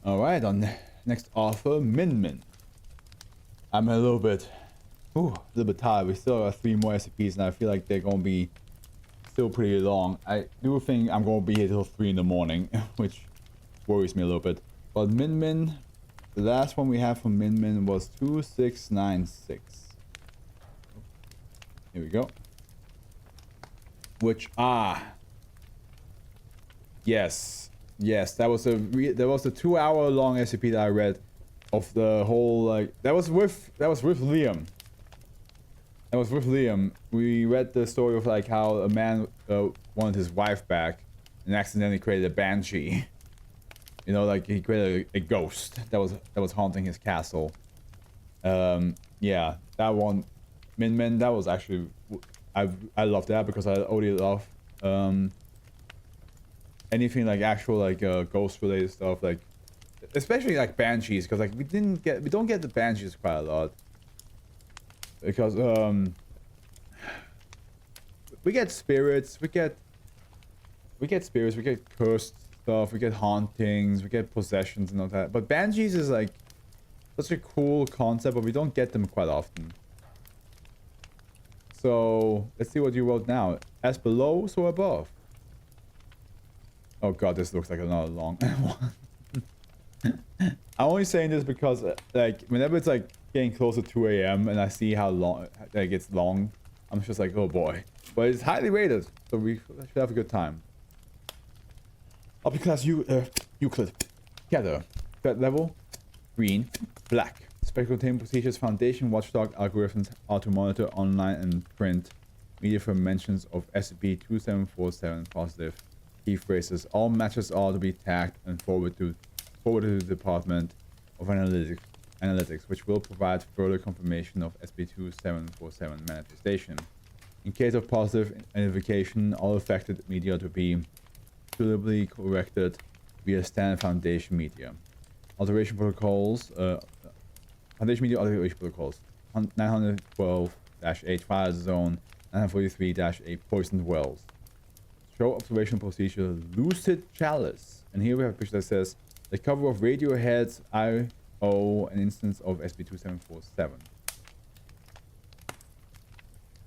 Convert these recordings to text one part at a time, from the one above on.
All right, on next offer, Min Min. I'm a little bit tired. We still got 3 more SCPs, and I feel like they're gonna be still pretty long. I do think I'm gonna be here till 3 in the morning, which worries me a little bit. But Min Min, the last one we have from Min Min was 2696. Here we go. Which yes, that was a 2-hour-long SCP that I read of the whole, like, that was with Liam. That was with Liam. We read the story of like how a man wanted his wife back and accidentally created a banshee. You know, like he created a ghost that was haunting his castle. Yeah, that one, Min Min, that was actually, I love that because I already love anything like actual like ghost related stuff, like especially like banshees, because like we don't get the banshees quite a lot, because we get spirits, we get cursed stuff, we get hauntings, we get possessions and all that, but banshees is like such a cool concept, but we don't get them quite often. So let's see what you wrote now. As below, so above. Oh god, this looks like another long one. I'm only saying this because like whenever it's like getting close to 2 a.m. and I see how long like it's long, I'm just like, oh boy. But it's highly rated, so we should have a good time. Object class Euclid. Gather. Threat level green, black. Spec contain procedures foundation watchdog algorithms are to monitor online and print media for mentions of SCP-2747 positive key phrases. All matches are to be tagged and forwarded to the Department of Analytics, which will provide further confirmation of SCP-2747 manifestation. In case of positive identification, all affected media to be suitably corrected via standard Foundation media. Alteration protocols, Foundation media alteration protocols, 912-8 fire zone, 943-8 poisoned wells. Show observation procedure lucid chalice. And here we have a picture that says the cover of Radiohead's I.O. an instance of SCP-2747.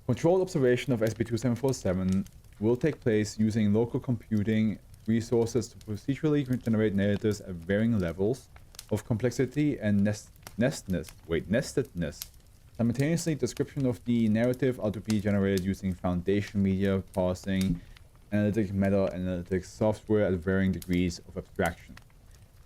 Controlled observation of SCP-2747 will take place using local computing resources to procedurally generate narratives at varying levels of complexity and nestedness. Simultaneously, description of the narrative are to be generated using Foundation media parsing, analytic meta-analytics software at varying degrees of abstraction.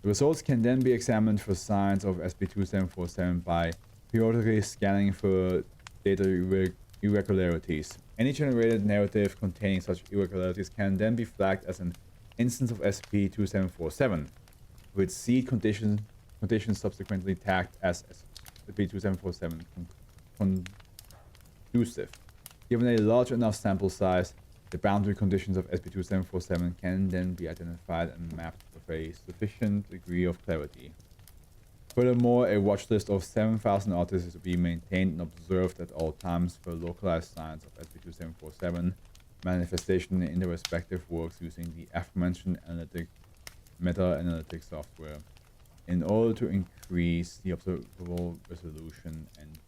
The results can then be examined for signs of SCP-2747 by periodically scanning for data irregularities. Any generated narrative containing such irregularities can then be flagged as an instance of SCP-2747, with seed conditions subsequently tagged as SCP-2747 conclusive. Given a large enough sample size, the boundary conditions of SCP-2747 can then be identified and mapped with a sufficient degree of clarity. Furthermore, a watch list of 7,000 artists is to be maintained and observed at all times for localized signs of SCP-2747 manifestation in the respective works using the aforementioned meta-analytics software. In order to increase the observable resolution and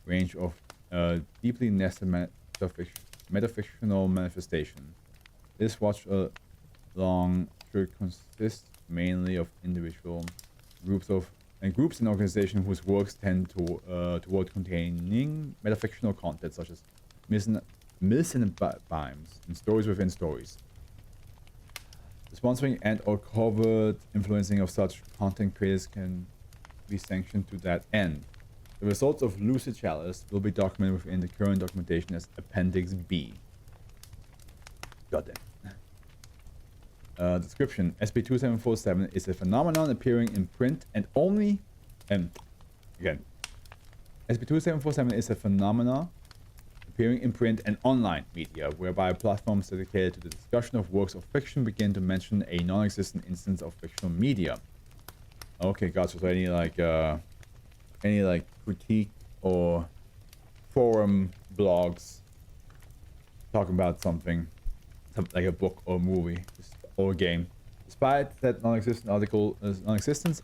range of deeply nested metafictional manifestation, this watch along should consist mainly of individual groups and organizations whose works tend toward containing metafictional content such as myths and bimes and stories within stories. The sponsoring and/or covert influencing of such content creators can be sanctioned to that end. The results of Lucid Chalice will be documented within the current documentation as Appendix B. Goddamn. Description: SCP-2747 is a phenomenon appearing in print and only. Again, SCP-2747 is a phenomenon appearing in print and online media, whereby platforms dedicated to the discussion of works of fiction begin to mention a non-existent instance of fictional media. Okay, gotcha. So any like critique or forum blogs talking about something like a book or movie or a game, Despite that non-existence,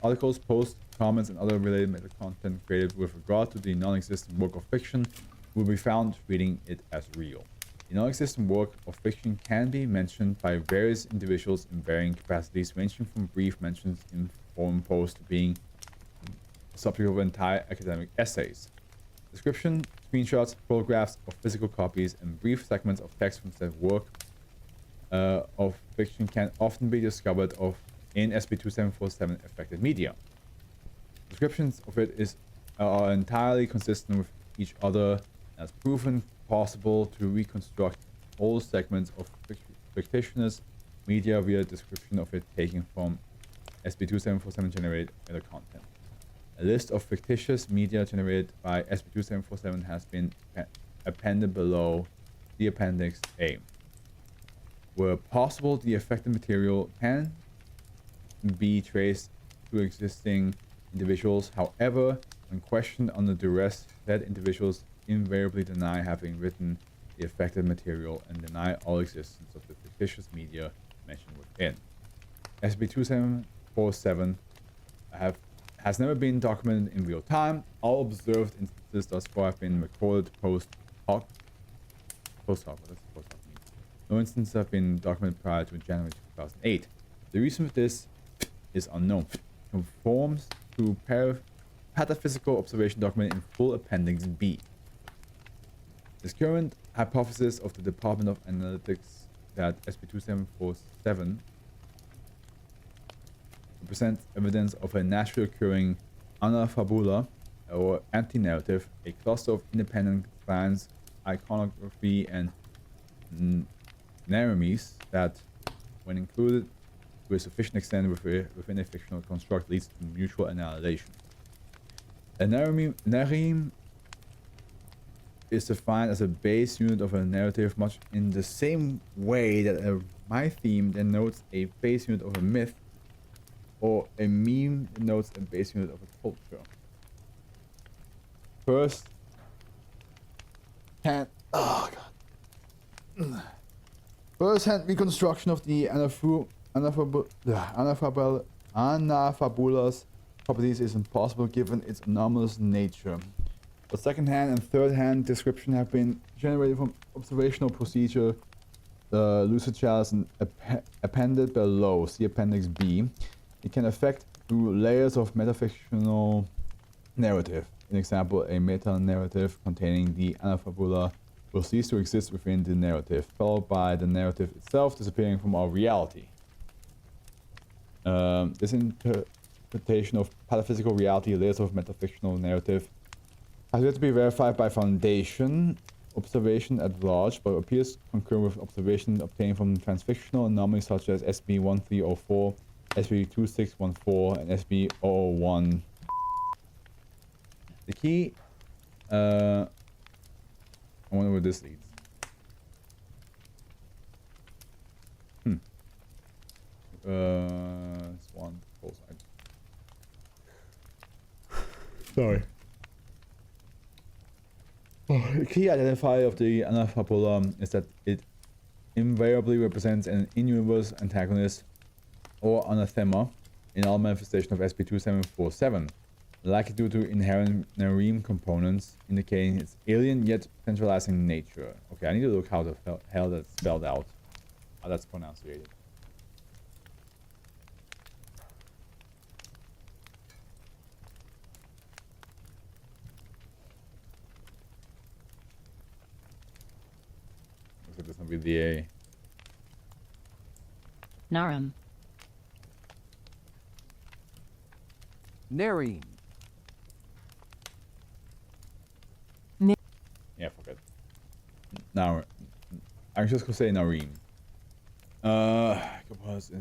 articles, posts, comments, and other related meta content created with regard to the non-existent work of fiction will be found treating it as real. The non-existent work of fiction can be mentioned by various individuals in varying capacities, ranging from brief mentions in forum posts to being the subject of entire academic essays. Description, screenshots, photographs of physical copies, and brief segments of text from said work of fiction can often be discovered in SCP-2747 affected media. Descriptions of it are entirely consistent with each other and has proven possible to reconstruct whole segments of fictitious media via description of it taken from SCP-2747 generated meta content. A list of fictitious media generated by SCP-2747 has been appended below the Appendix A. Where possible, the affected material can be traced to existing individuals. However, when questioned under duress, said individuals invariably deny having written the affected material and deny all existence of the fictitious media mentioned within. SCP-2747 has never been documented in real time. All observed instances thus far have been recorded post hoc. What does post hoc mean? No instances have been documented prior to January 2008. The reason for this is unknown. It conforms to pataphysical observation document in full Appendix B. This current hypothesis of the Department of Analytics that SCP-2747 represents evidence of a naturally occurring Anafabula or anti-narrative, a cluster of independent clans, iconography, and naremes that, when included to a sufficient extent within a fictional construct, leads to mutual annihilation. A nareme is defined as a base unit of a narrative, much in the same way that a mytheme denotes a base unit of a myth, or a meme denotes a base unit of a culture. First-hand reconstruction of the Anafabula's properties is impossible given its anomalous nature. But second-hand and third-hand description have been generated from observational procedure, lucid chalice, and appended below. See Appendix B. It can affect through layers of metafictional narrative. An example, a meta-narrative containing the Anafabula will cease to exist within the narrative, followed by the narrative itself disappearing from our reality. This interpretation of pataphysical reality, layers of metafictional narrative, has yet to be verified by Foundation observation at large, but appears concurrent with observation obtained from transfictional anomalies such as SB-1304, SB-2614, and SB-001. The key, I wonder where this leads. It's one close. Sorry. The key identifier of the Anafabula is that it invariably represents an in-universe antagonist or anathema in all manifestation of SCP-2747, likely due to inherent nareme components indicating its alien yet centralizing nature. Okay, I need to look how the hell that's spelled out, how that's pronunciated. Looks like this will be the A. Narum. Narine. Yeah, fuck it. Now, I'm just gonna say Nareen. It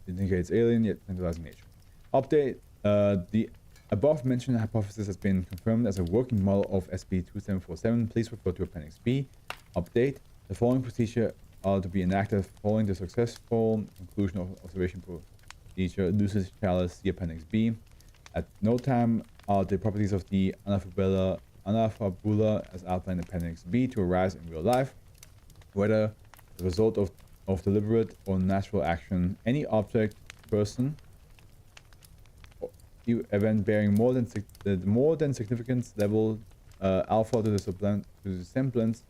indicates alien yet centralizing nature. Update. The above mentioned hypothesis has been confirmed as a working model of SCP-2747. Please refer to Appendix B. Update. The following procedure are to be enacted following the successful conclusion of observation procedure. Lucid chalice. See Appendix B. At no time are the properties of the Anafabula as outlined in Appendix B to arise in real life, whether the result of deliberate or natural action. Any object person event bearing more than significance level alpha to the semblance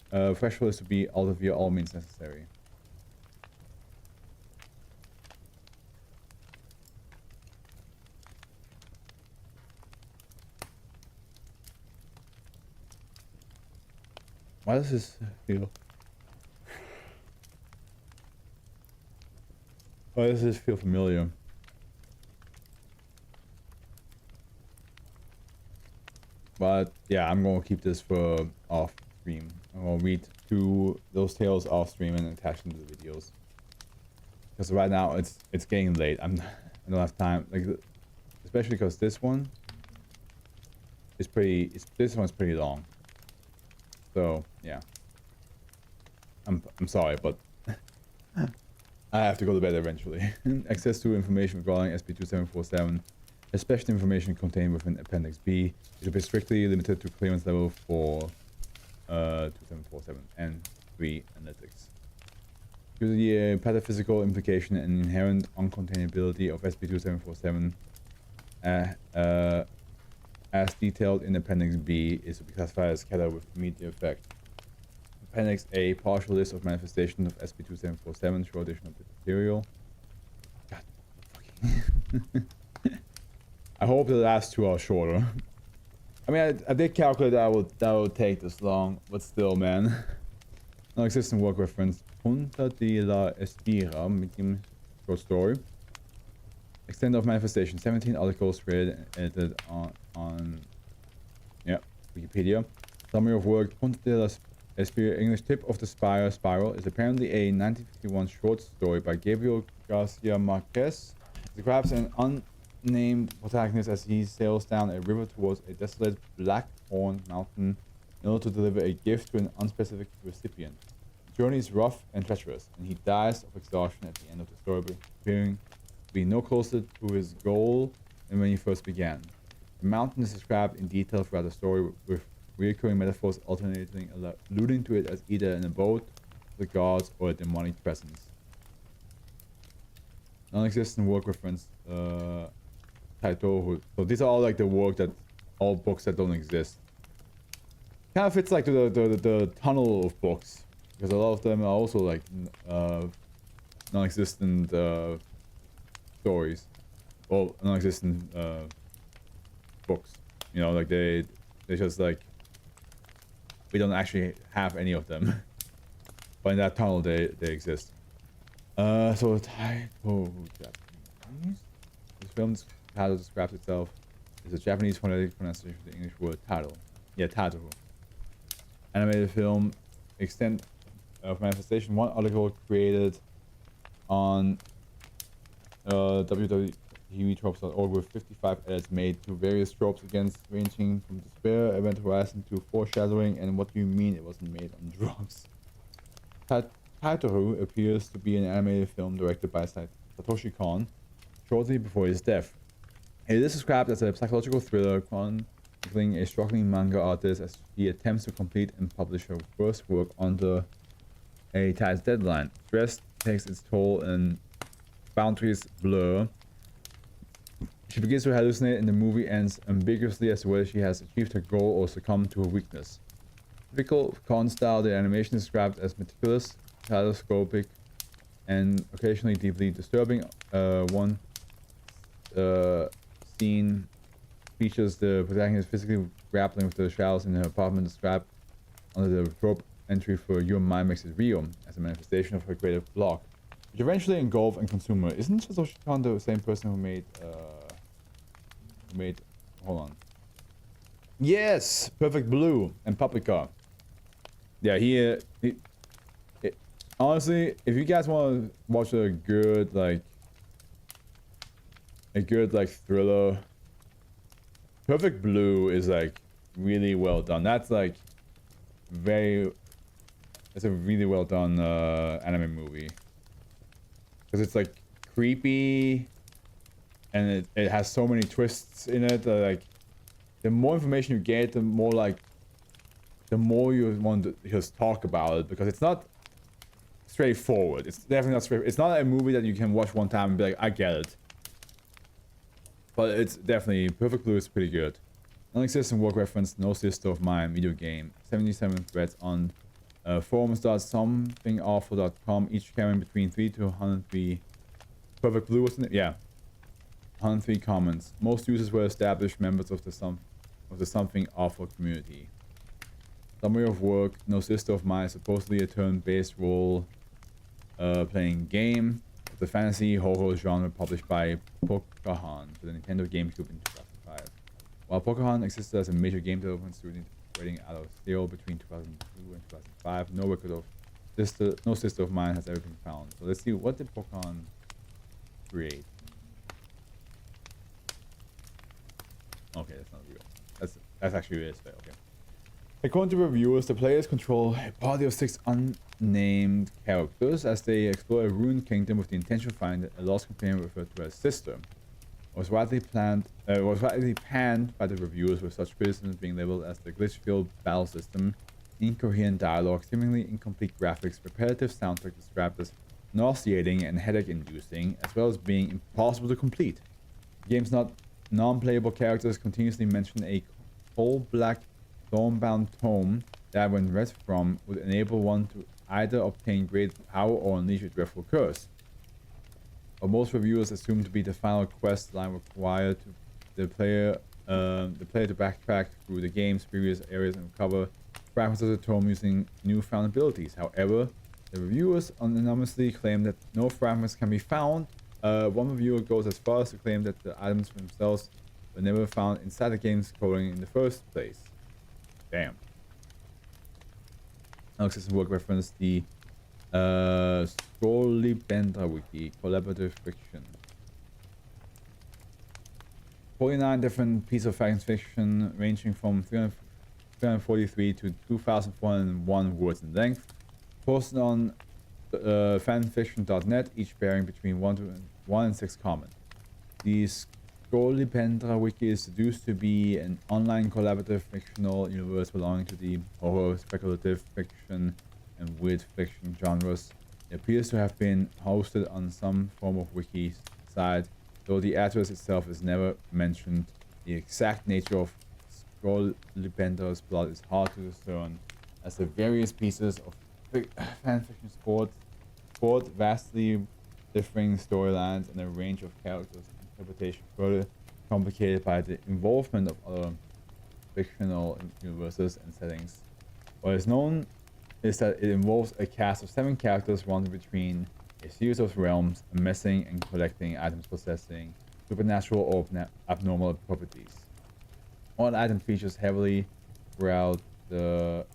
threshold is to be altered via all means necessary. Why does this feel? Why does this feel familiar? But yeah, I'm gonna keep this for off stream. I'm gonna read those tales off stream and attach them to the videos. Because right now it's getting late. I don't have time. Like, especially because this one is this one's pretty long. So yeah, I'm sorry, but I have to go to bed eventually. Access to information regarding SCP-2747, especially information contained within Appendix B, should be strictly limited to clearance level for 2747 and 3 analytics. Due to the pataphysical implication and inherent uncontainability of SCP-2747, as detailed in Appendix B, is to be classified as scatter with immediate effect. Appendix A, partial list of manifestations of SCP-2747, short additional material. God fucking. I hope the last two are shorter. I mean, I did calculate that would take this long, but still, man. Non-existent work reference. Punta de la Espira, medium short story. Extent of manifestation. 17 articles created and edited on Wikipedia. Summary of work. Punta de la Espira, English Tip of the Spiral is apparently a 1951 short story by Gabriel Garcia Marquez. It describes an unnamed protagonist as he sails down a river towards a desolate Blackhorn Mountain in order to deliver a gift to an unspecific recipient. The journey is rough and treacherous, and he dies of exhaustion at the end of the story, appearing to be no closer to his goal than when he first began. The mountain is described in detail throughout the story, with recurring metaphors alternating, alluding to it as either an abode of the gods or a demonic presence. Non-existent work reference. Title. So these are all like the work that all books that don't exist. Kind of fits like to the tunnel of books, because a lot of them are also like non-existent stories, or non-existent books. You know, like they just like, we don't actually have any of them, but in that tunnel they exist. So title Japanese. This film's title describes itself as a Japanese phonetic pronunciation of the English word title. Yeah, title. Animated film. Extent of manifestation. One article created on www.tvtropes.org with 55 edits made to various tropes against, ranging from despair, event horizon to foreshadowing, and what do you mean it wasn't made on drugs. Tataru appears to be an animated film directed by Satoshi Kon shortly before his death. It is described as a psychological thriller chronicling a struggling manga artist as he attempts to complete and publish her first work under a tight deadline. Stress takes its toll and boundaries blur. She begins to hallucinate, and the movie ends ambiguously as to whether she has achieved her goal or succumbed to her weakness. Typical Kon style, the animation is described as meticulous, kaleidoscopic, and occasionally deeply disturbing. One scene features the protagonist physically grappling with the shadows in her apartment, described under the rope entry for Your Mind Makes It Real as a manifestation of her creative block, which eventually engulfed and consumed her. Isn't Satoshi Kon the same person who made hold on. Yes, Perfect Blue and Paprika. Yeah, he honestly, if you guys want to watch a good thriller, Perfect Blue is like really well done. That's like it's a really well done anime movie, because it's like creepy and it has so many twists in it that, like, the more information you get, the more you want to just talk about it, because it's not straightforward. It's definitely not straight. It's not a movie that you can watch one time and be like, I get it. But it's definitely Perfect Blue is pretty good. Non-existent work reference, no sister of mine, video game. 77 threads on forums.somethingawful.com, each carrying between 3 to 103. Perfect Blue, wasn't it? Yeah. 103 comments. Most users were established members of the Something Awful community. Summary of work, no sister of mine, supposedly a turn-based role playing game of the fantasy horror genre published by Pocahon for the Nintendo GameCube in 2005. While Pocahon existed as a major game development studio operating out of Seoul between 2002 and 2005, no record of no sister of mine has ever been found. So let's see, what did Pocahon create? Okay, that's not real. That's actually real. Okay. According to reviewers, the players control a party of 6 unnamed characters as they explore a ruined kingdom with the intention of finding a lost companion referred to as sister. Was widely panned by the reviewers, with such criticisms being labeled as the glitch-filled battle system, incoherent dialogue, seemingly incomplete graphics, repetitive soundtrack described as nauseating and headache-inducing, as well as being impossible to complete. The game's non-playable characters continuously mention a coal-black thorn-bound tome that, when read from, would enable one to either obtain great power or unleash a dreadful curse. But most reviewers assume to be the final quest line required to the player to backtrack through the game's previous areas and recover fragments of the tome using newfound abilities. However, the reviewers anonymously claim that no fragments can be found. One reviewer goes as far as to claim that the items themselves were never found inside the game's coding in the first place. Damn. Alexis work reference the Skolibendra wiki, collaborative fiction. 49 different pieces of science fiction ranging from 343 to 2,401 words in length, posted on fanfiction.net, each bearing between 1 and 6 comments. The Skolibendra wiki is deduced to be an online collaborative fictional universe belonging to the horror, speculative fiction, and weird fiction genres. It appears to have been hosted on some form of wiki site, though the address itself is never mentioned. The exact nature of Skolibendra's plot is hard to discern, as the various pieces of fanfiction sport vastly differing storylines and a range of characters. Interpretation further complicated by the involvement of other fictional universes and settings. What is known is that it involves a cast of 7 characters wandering between a series of realms, amassing and collecting items possessing supernatural or abnormal properties. One item features heavily throughout the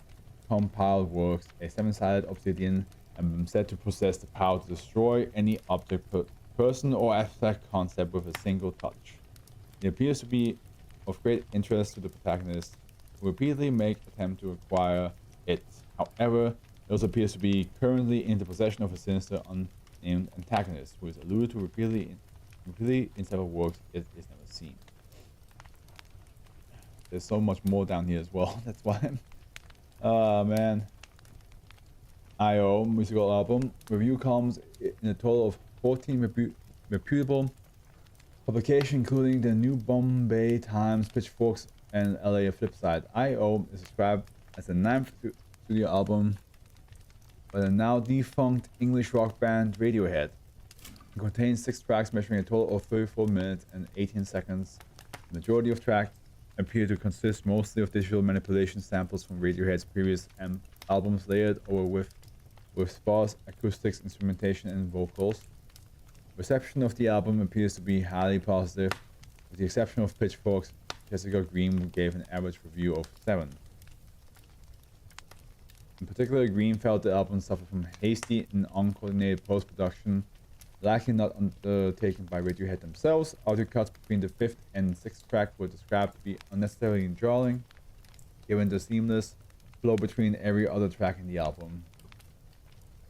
compiled works a 7-sided obsidian emblem said to possess the power to destroy any object, person, or abstract concept with a single touch. It appears to be of great interest to the protagonist, who repeatedly make attempt to acquire it. However, it also appears to be currently in the possession of a sinister unnamed antagonist, who is alluded to repeatedly in several works it is never seen. There's so much more down here as well. That's why I'm... Oh man. I.O. musical album. Review columns in a total of 14 reputable publications, including the New Bombay Times, Pitchforks, and LA Flipside. I.O. is described as the 9th studio album by the now defunct English rock band Radiohead. It contains 6 tracks measuring a total of 34 minutes and 18 seconds. The majority of tracks appear to consist mostly of digital manipulation samples from Radiohead's previous albums layered over with sparse acoustics, instrumentation, and vocals. Reception of the album appears to be highly positive, with the exception of Pitchfork's Jessica Green gave an average review of 7. In particular, Green felt the album suffered from hasty and uncoordinated post-production, likely not undertaken by Radiohead themselves. Audio cuts between the 5th and 6th track were described to be unnecessarily jarring, given the seamless flow between every other track in the album.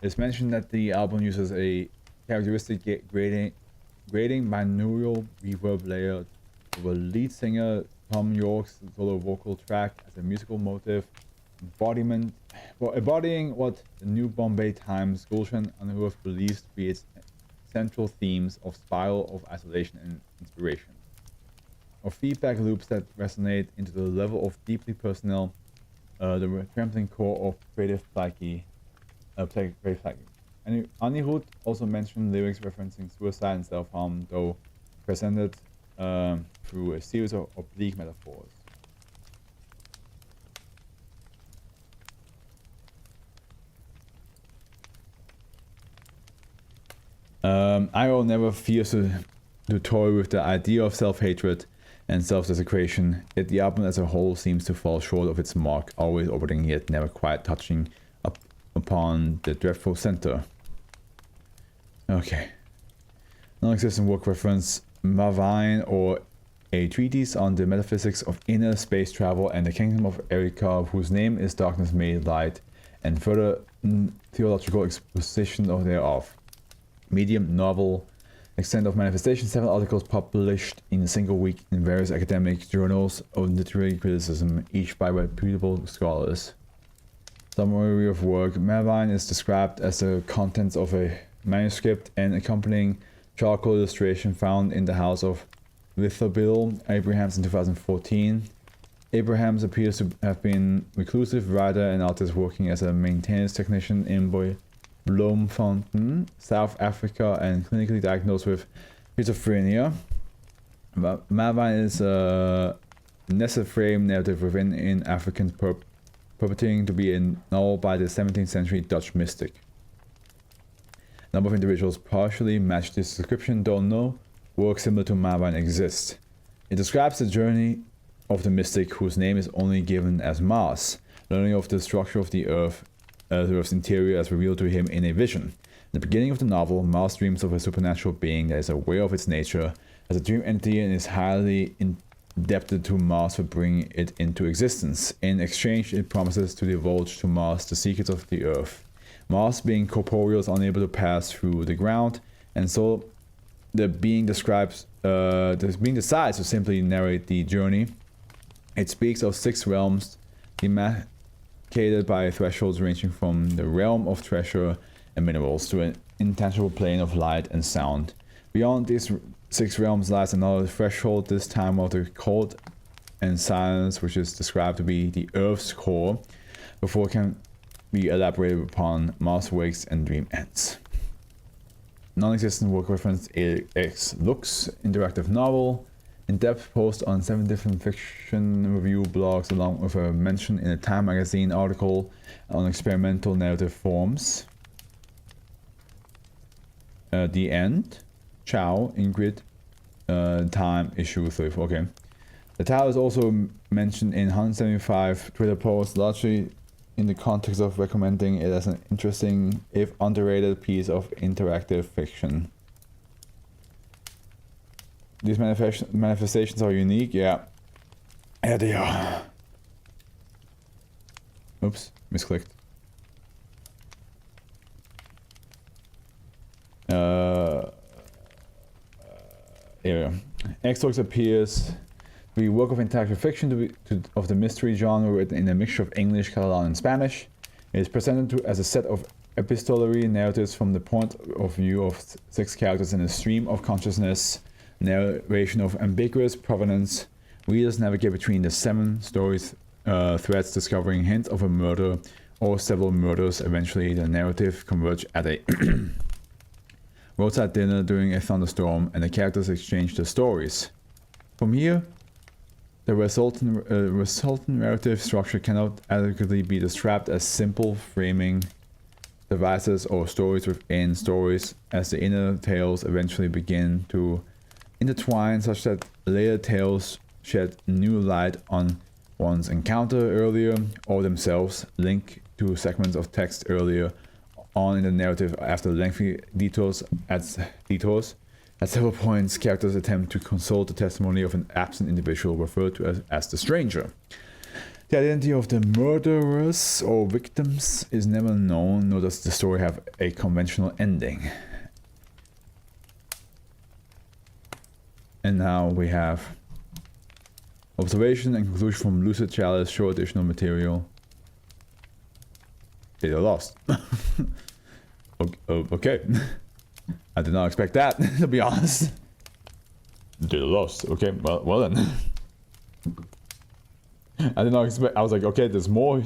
It is mentioned that the album uses a characteristic grading binaural reverb layer over lead singer Tom York's solo vocal track as a musical motive, Embodying what the New Bombay Times Gulshan Unearthed believes to be its central themes of spiral of isolation and inspiration. Of feedback loops that resonate into the level of deeply personal, the trembling core of creative psyche. Anirudh also mentioned lyrics referencing suicide and self-harm, though presented through a series of oblique metaphors. Iro never fears to toy with the idea of self-hatred and self-desecration, yet the album as a whole seems to fall short of its mark, always orbiting yet never quite touching upon the dreadful center. Okay. Non-existent work reference Mavine, or a treatise on the metaphysics of inner space travel and the kingdom of Erika, whose name is darkness made light, and further theological exposition thereof. Medium novel, extent of manifestation, 7 articles published in a single week in various academic journals of literary criticism, each by reputable scholars. Summary of work. Mavine is described as the contents of a manuscript and accompanying charcoal illustration found in the house of Lithobil Abrahams in 2014. Abrahams appears to have been a reclusive writer and artist working as a maintenance technician in Bloemfontein, South Africa, and clinically diagnosed with schizophrenia. Mavine is a nested frame narrative within in African purporting to be a novel by the 17th century Dutch mystic. A number of individuals partially match this description, though no work similar to Mavine exists. It describes the journey of the mystic whose name is only given as Mars, learning of the structure of the Earth's interior as revealed to him in a vision. In the beginning of the novel, Mars dreams of a supernatural being that is aware of its nature as a dream entity and is highly indebted to Mars for bringing it into existence. In exchange, it promises to divulge to Mars the secrets of the Earth. Mars, being corporeal, is unable to pass through the ground, and so the being decides to simply narrate the journey. It speaks of 6 realms demarcated by thresholds ranging from the realm of treasure and minerals to an intangible plane of light and sound. Beyond these 6 realms lies another threshold, this time of the cold and silence, which is described to be the Earth's core, before it can be elaborated upon. Mars wakes and dream ends. Non-existent work reference AX Lux, interactive novel, in-depth post on 7 different fiction review blogs, along with a mention in a Time magazine article on experimental narrative forms. The End, Ciao, Ingrid, Time, issue 34. Okay. The title is also mentioned in 175 Twitter posts, largely in the context of recommending it as an interesting, if underrated, piece of interactive fiction. These manifestations are unique, yeah. Yeah, they are. Oops, misclicked. Here. X-Lux appears to be a work of interactive fiction of the mystery genre written in a mixture of English, Catalan, and Spanish. It is presented as a set of epistolary narratives from the point of view of 6 characters in a stream of consciousness, narration of ambiguous provenance. Readers navigate between the 7 stories threads, discovering hints of a murder or several murders. Eventually, the narrative converges at a roadside dinner during a thunderstorm, and the characters exchange their stories. From here, the resultant narrative structure cannot adequately be described as simple framing devices or stories within stories, as the inner tales eventually begin to intertwine such that later tales shed new light on one's encounter earlier, or themselves link to segments of text earlier on in the narrative after lengthy detours. At several points, characters attempt to consult the testimony of an absent individual referred to as the stranger. The identity of the murderers or victims is never known, nor does the story have a conventional ending. And now we have observation and conclusion from Lucid Chalice, show additional material. Data lost. Okay. I did not expect that, to be honest. Data lost. Okay, well then. I did not expect. I was like, okay, there's more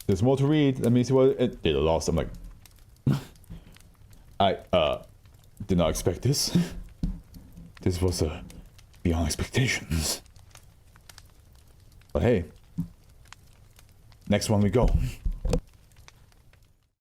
to read. Let me see what it. Data lost. I'm like, I did not expect this. This was beyond expectations. But hey, next one we go.